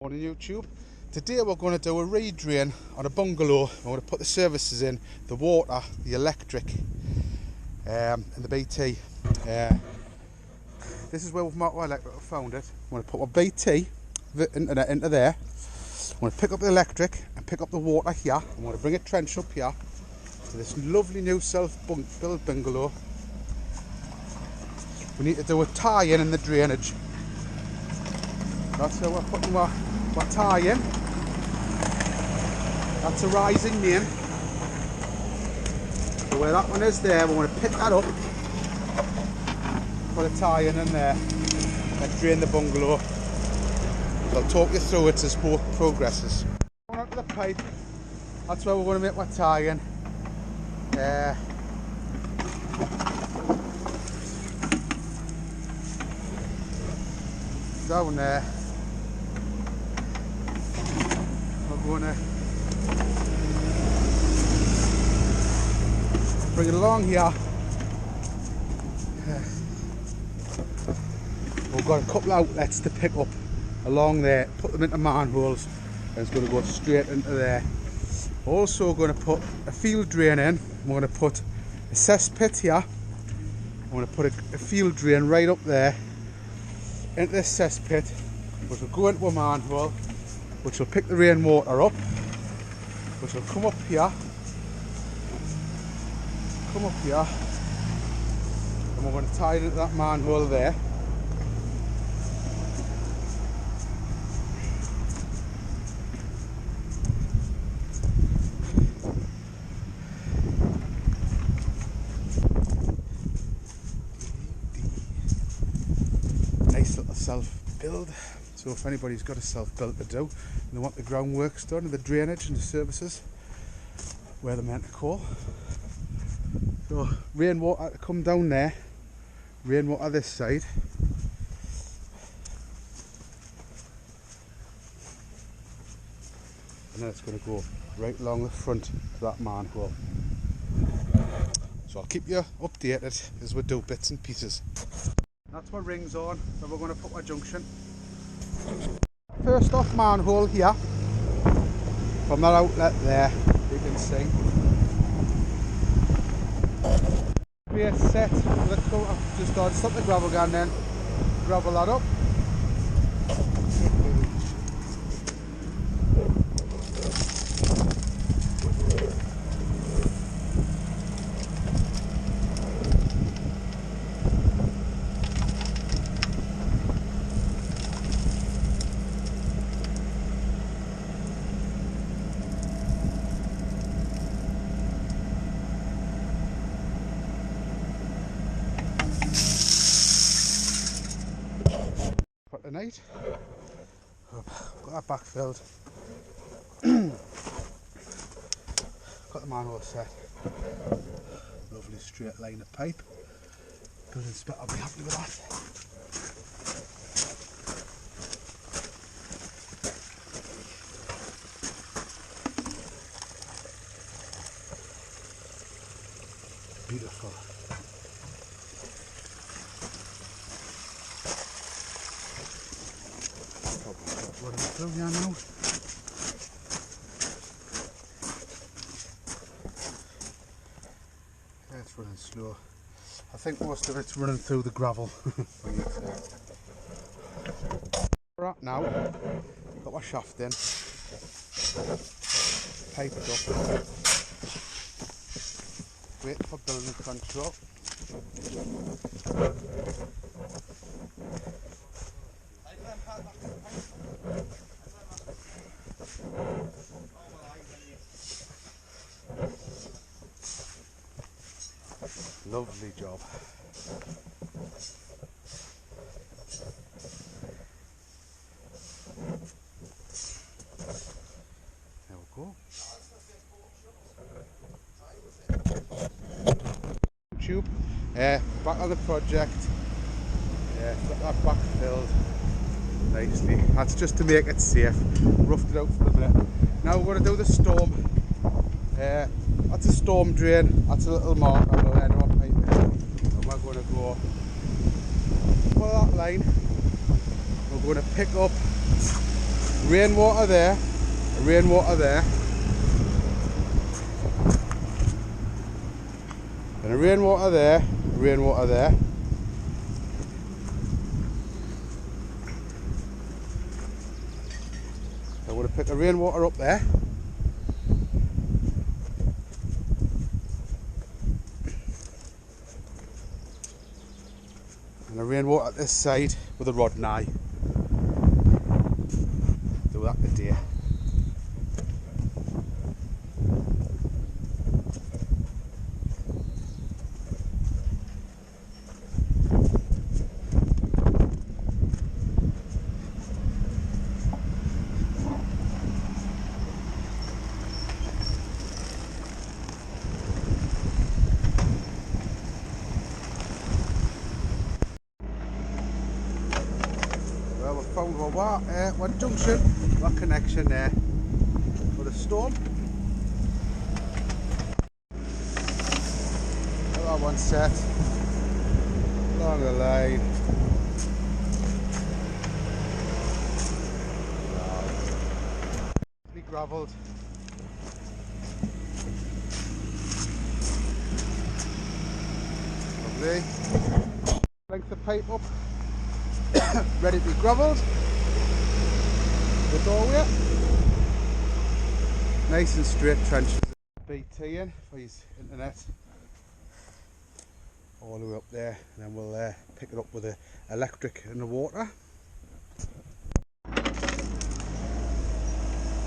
On YouTube. Today we're going to do a re-drain on a bungalow. We're going to put the services in, the water, the electric and the BT. This is where we've found it. I'm going to put my BT into there. I'm going to pick up the electric and pick up the water here. I'm going to bring a trench up here to this lovely new self-built bungalow. We need to do a tie-in in the drainage. That's how we're putting my tie-in. That's a rising main. So where that one is there, we want to pick that up, put a tie-in in there, and drain the bungalow. I'll talk you through it as both progresses. Going onto the pipe, that's where we're going to make my tie-in. Down there. We're going to bring it along here. We've got a couple of outlets to pick up along there, put them into manholes, and it's going to go straight into there. Also going to put a field drain in. We're going to put a cesspit here. I'm going to put a field drain right up there into this cesspit, which will go into a manhole, which will pick the rainwater up, which will come up here, and we're going to tie it into that manhole there. Nice little self-build. So if anybody's got a self-build to do and they want the groundworks done and the drainage and the services, where they're meant to call. So rainwater to come down there, rainwater this side. And then it's going to go right along the front to that manhole. So I'll keep you updated as we do bits and pieces. That's my rings on, so we're going to put my junction. First off manhole here, from that outlet there, you can see. We're set, let's go, just stop the gravel gun then, gravel that up. Tonight, got that back filled, got the manhole set, lovely straight line of pipe, building spit, I'll be happy with that. Beautiful. Running through here now. Yeah, it's running slow. I think most of it's running through the gravel. Right now, got my shaft in, pipe it up, wait for building control. Lovely job. There we go. YouTube, back on the project. Got that back filled nicely. That's just to make it safe. Roughed it out for the minute. Now we're going to do the storm. That's a storm drain. That's a little marker. And we're going to go for that line. We're going to pick up Rainwater there, rainwater there, and a rainwater there, rainwater there. I'm going to pick the rainwater up there. And the rainwater at this side with a rod and eye. Do that today. Well, we found one junction, one connection there for the storm. Got that one set along the line. Wow. Gravelled. Lovely. Length the pipe up. Ready to be gravelled. The doorway. Nice and straight trenches. BT in for his internet. All the way up there, and then we'll pick it up with the electric and the water.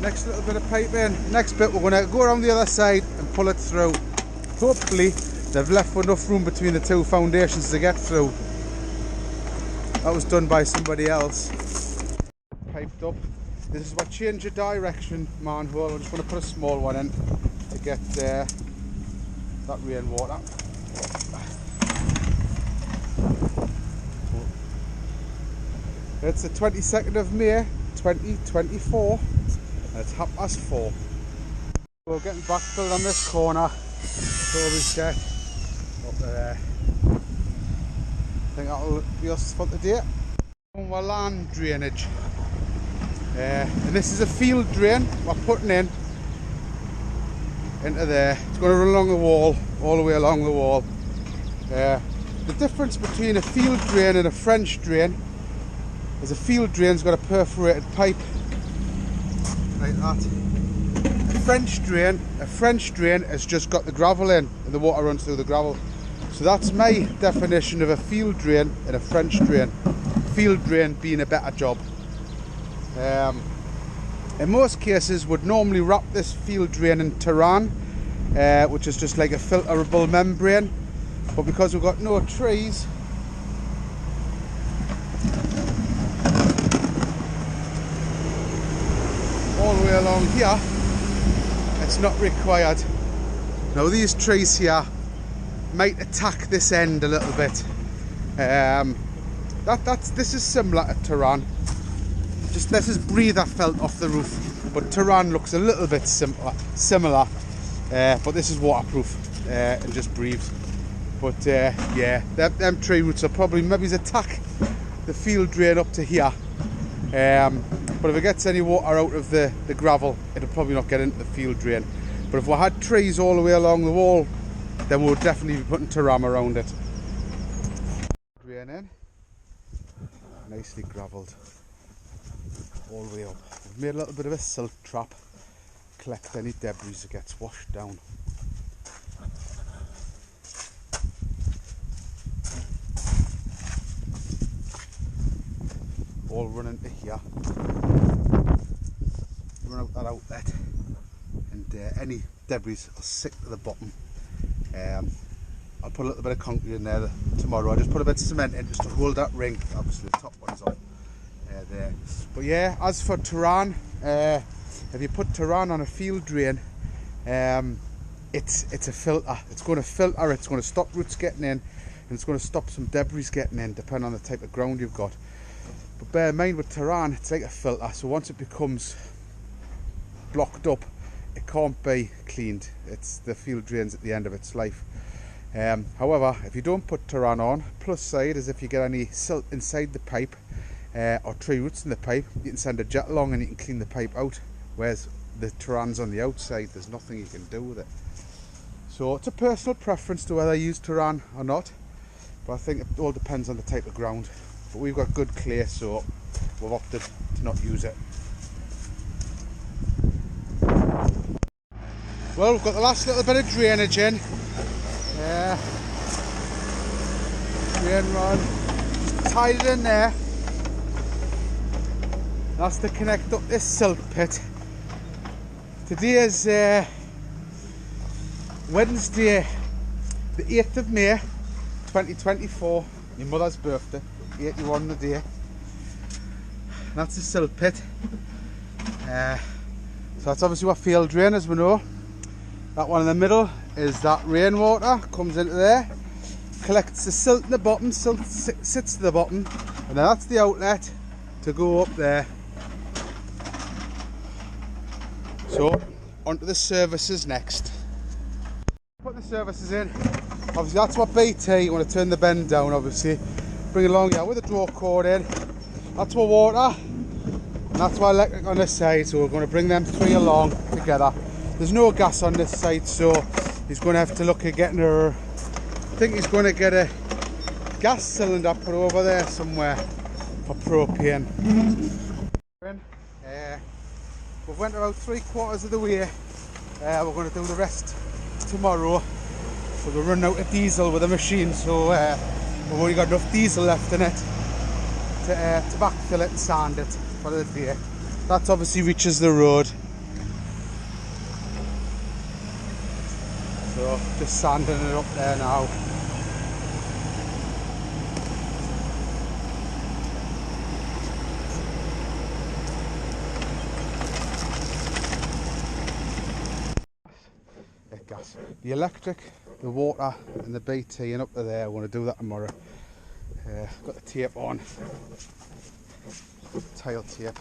Next little bit of pipe in. Next bit, we're going to go around the other side and pull it through. Hopefully they've left enough room between the two foundations to get through. That was done by somebody else. Piped up. This is what change of direction manhole. I'm just going to put a small one in to get that rainwater. It's the 22nd of May 2024 and it's 4:30. We're getting backfilled on this corner. So we get up there. I think that'll be us for today. Our land drainage. And this is a field drain we're putting in into there. It's going to run along the wall, all the way along the wall. The difference between a field drain and a French drain is a field drain's got a perforated pipe like that. A French drain has just got the gravel in and the water runs through the gravel. So that's my definition of a field drain and a French drain. Field drain being a better job. In most cases would normally wrap this field drain in terrain, which is just like a filterable membrane, but because we've got no trees, all the way along here, it's not required. Now these trees here might attack this end a little bit. This is similar to terrain. Just this is breather felt off the roof, but terrain looks a little bit similar, but this is waterproof and just breathes. But yeah, them tree roots will probably maybe attack the field drain up to here. But if it gets any water out of the gravel, it'll probably not get into the field drain. But if we had trees all the way along the wall, then we would definitely be putting terrain around it. Drain in, nicely gravelled all the way up. We've made a little bit of a silt trap, collect any debris that gets washed down. All run into here, run out that outlet, and any debris will sink to the bottom. I'll put a little bit of concrete in there tomorrow. I just put a bit of cement in just to hold that ring. Obviously the top one's off there. But yeah, as for terrain, if you put terrain on a field drain, it's a filter. It's going to filter, it's going to stop roots getting in, and it's going to stop some debris getting in, depending on the type of ground you've got. But bear in mind with terrain, it's like a filter, so once it becomes blocked up, it can't be cleaned. It's the field drains at the end of its life. However, if you don't put terrain on, plus side is if you get any silt inside the pipe, or tree roots in the pipe, you can send a jet along and you can clean the pipe out, whereas the Turan's on the outside, there's nothing you can do with it. So it's a personal preference to whether I use Turan or not, but I think it all depends on the type of ground. But we've got good clay, so we've opted to not use it. Well, we've got the last little bit of drainage in. Drain rod, tied it in there. That's to connect up this silt pit. Today is Wednesday, the 8th of May 2024, my mother's birthday, 81 the day. That's the silt pit. So that's obviously what field drain, as we know. That one in the middle is that rainwater, comes into there, collects the silt in the bottom, silt sits to the bottom, and then that's the outlet to go up there. So, onto the services next. Put the services in. Obviously that's what BT, you want to turn the bend down obviously. Bring it along here with the draw cord in. That's my water, and that's my electric on this side, so we're going to bring them three along together. There's no gas on this side, so he's going to have to look at getting I think he's going to get a gas cylinder put over there somewhere for propane. We've went about 3/4 of the way. We're going to do the rest tomorrow. So we're running out of diesel with the machine, so we've only got enough diesel left in it to backfill it and sand it for the day. That obviously reaches the road. So just sanding it up there now. Gas. The electric, the water and the BT and up to there, I want to do that tomorrow. Got the tape on. Tile tape.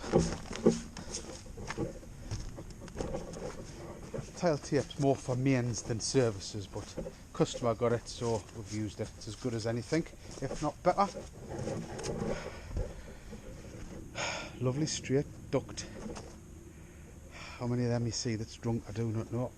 Tile tape's more for mains than services, but customer got it, so we've used it. It's as good as anything, if not better. Lovely straight duct. How many of them you see that's drunk, I do not know.